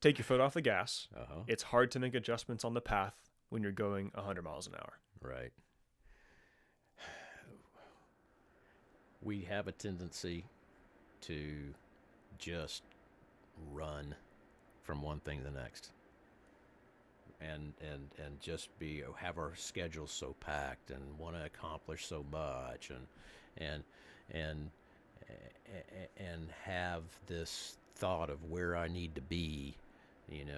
take your foot off the gas. Uh-huh. It's hard to make adjustments on the path when you're going 100 miles an hour. Right. We have a tendency to just run from one thing to the next, and just have our schedules so packed and want to accomplish so much, and and have this thought of where I need to be, in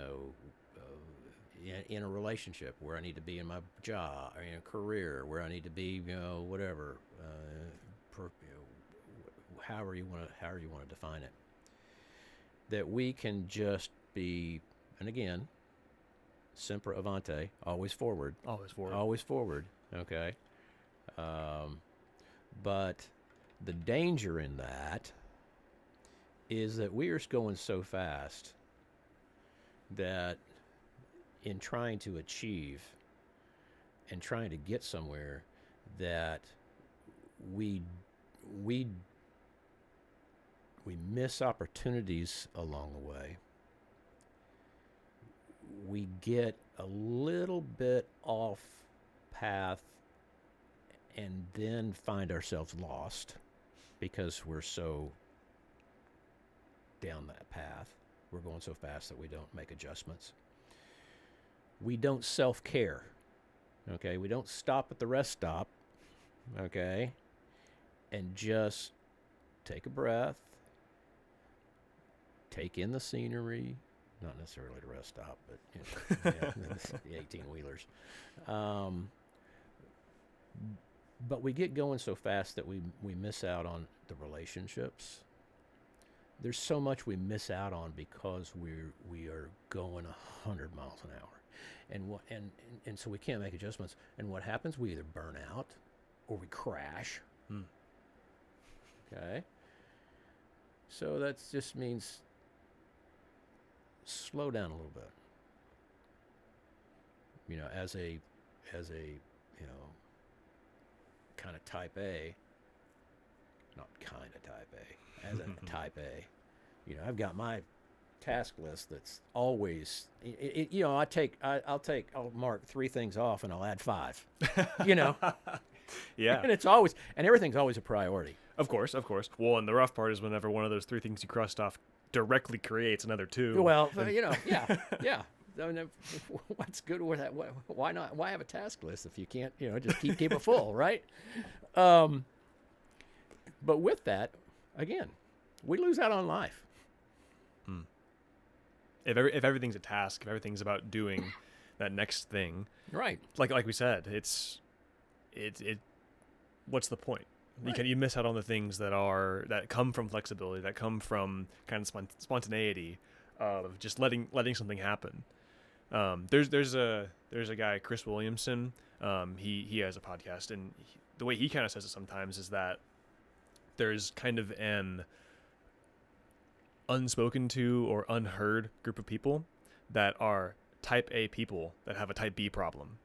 a relationship, where I need to be in my job, or in a career, where I need to be, whatever, however you want to define it. That we can just be, and again, Semper Avante, always forward. Always forward. Always forward, okay? But the danger in that is that we are going so fast that in trying to achieve and trying to get somewhere, that we miss opportunities along the way. We get a little bit off path and then find ourselves lost because we're so down that path. We're going so fast that we don't make adjustments. We don't self-care, okay? We don't stop at the rest stop, okay? And just take a breath, take in the scenery, not necessarily the rest stop, but the 18-wheelers. But we get going so fast that we miss out on the relationships. There's so much we miss out on because we are going 100 miles an hour, and so we can't make adjustments. And what happens? We either burn out or we crash. Okay. So that just means slow down a little bit. As a kind of type A, not kind of type A, as a type A, I've got my task list that's always, I'll mark 3 things off and I'll add 5, Yeah. And everything's always a priority. Of course. Well, and the rough part is whenever one of those 3 things you crossed off directly creates another 2. Well, yeah. I mean, what's good with that? Why not? Why have a task list if you can't, just keep it full, right? But with that, again, we lose out on life. If everything's a task, if everything's about doing that next thing, right? Like we said, it's what's the point? Right. You miss out on the things that come from flexibility, that come from kind of spontaneity of just letting something happen. There's a guy, Chris Williamson. He has a podcast, and the way he kind of says it sometimes is that there's kind of an unspoken to or unheard group of people that are type A people that have a type B problem.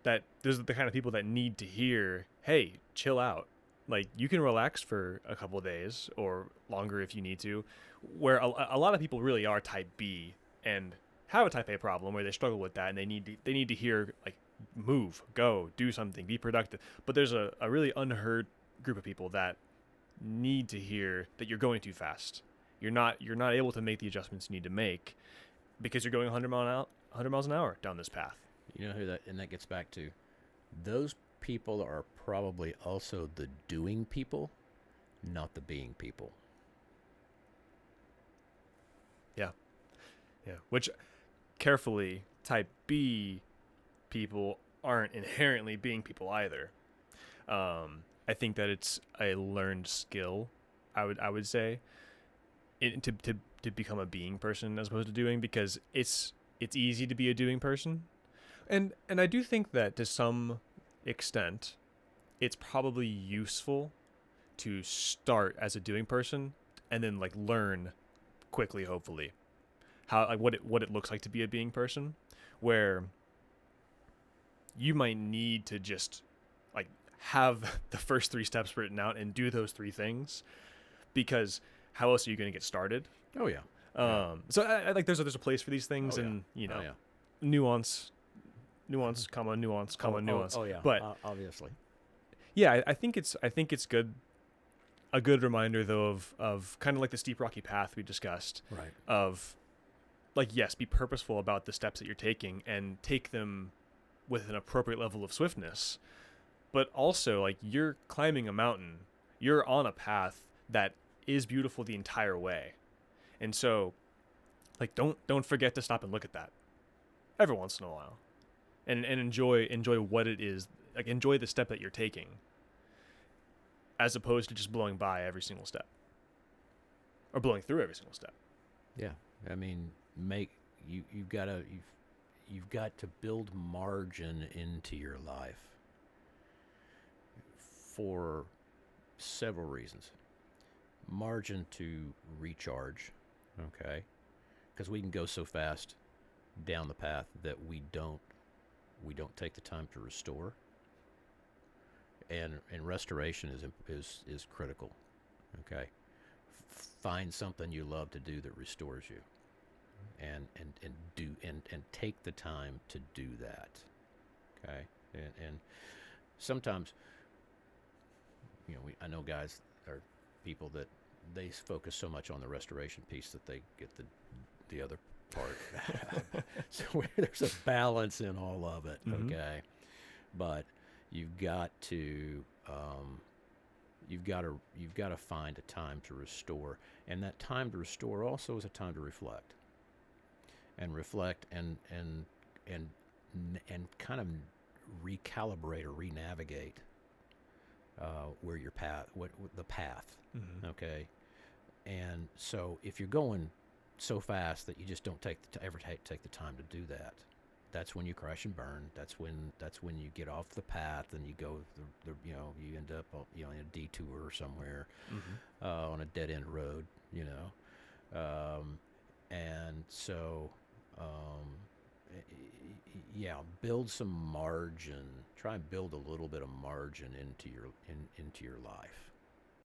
That those are the kind of people that need to hear, hey, chill out. Like, you can relax for a couple of days or longer if you need to, where a lot of people really are type B and have a type A problem where they struggle with that, and they need to hear, like, move, go, do something, be productive. But there's a really unheard group of people that need to hear that you're going too fast. You're not able to make the adjustments you need to make because you're going 100 miles an hour down this path. You know who that gets back to? Those people are probably also the doing people, not the being people. Yeah. Which, carefully, type B people aren't inherently being people either. I think that it's a learned skill, I would say, to become a being person as opposed to doing, because it's easy to be a doing person. And I do think that to some extent, it's probably useful to start as a doing person and then, like, learn quickly, hopefully, how, like, what it looks like to be a being person, where you might need to just, like, have the first 3 steps written out and do those 3 things, because how else are you going to get started? Oh yeah. Yeah. So I like there's a place for these things, Oh yeah. and Oh yeah. nuance, comma nuance, comma nuance. Oh yeah. But Obviously. yeah, I think it's good. A good reminder though of kind of like the steep rocky path we discussed, Right. of like, yes, be purposeful about the steps that you're taking and take them with an appropriate level of swiftness, but also like you're climbing a mountain, you're on a path that is beautiful the entire way. And so like don't forget to stop and look at that every once in a while, and enjoy what it is, like enjoy the step that you're taking, as opposed to just blowing by every single step or blowing through every single step. Yeah. I mean, you've got to build margin into your life for several reasons. Margin to recharge, okay? Because we can go so fast down the path that we don't take the time to restore. And restoration is critical, okay? Find something you love to do that restores you, and take the time to do that, okay? And sometimes, I know guys or people that they focus so much on the restoration piece that they get the other part. So there's a balance in all of it, okay? But you've got to find a time to restore, and that time to restore also is a time to reflect and kind of recalibrate or renavigate where your path, what the path, okay. And so if you're going so fast that you just don't take the time to do that, that's when you crash and burn. That's when you get off the path and you go you end up in a detour somewhere, on a dead end road, and so build some margin. Try and build a little bit of margin into your life.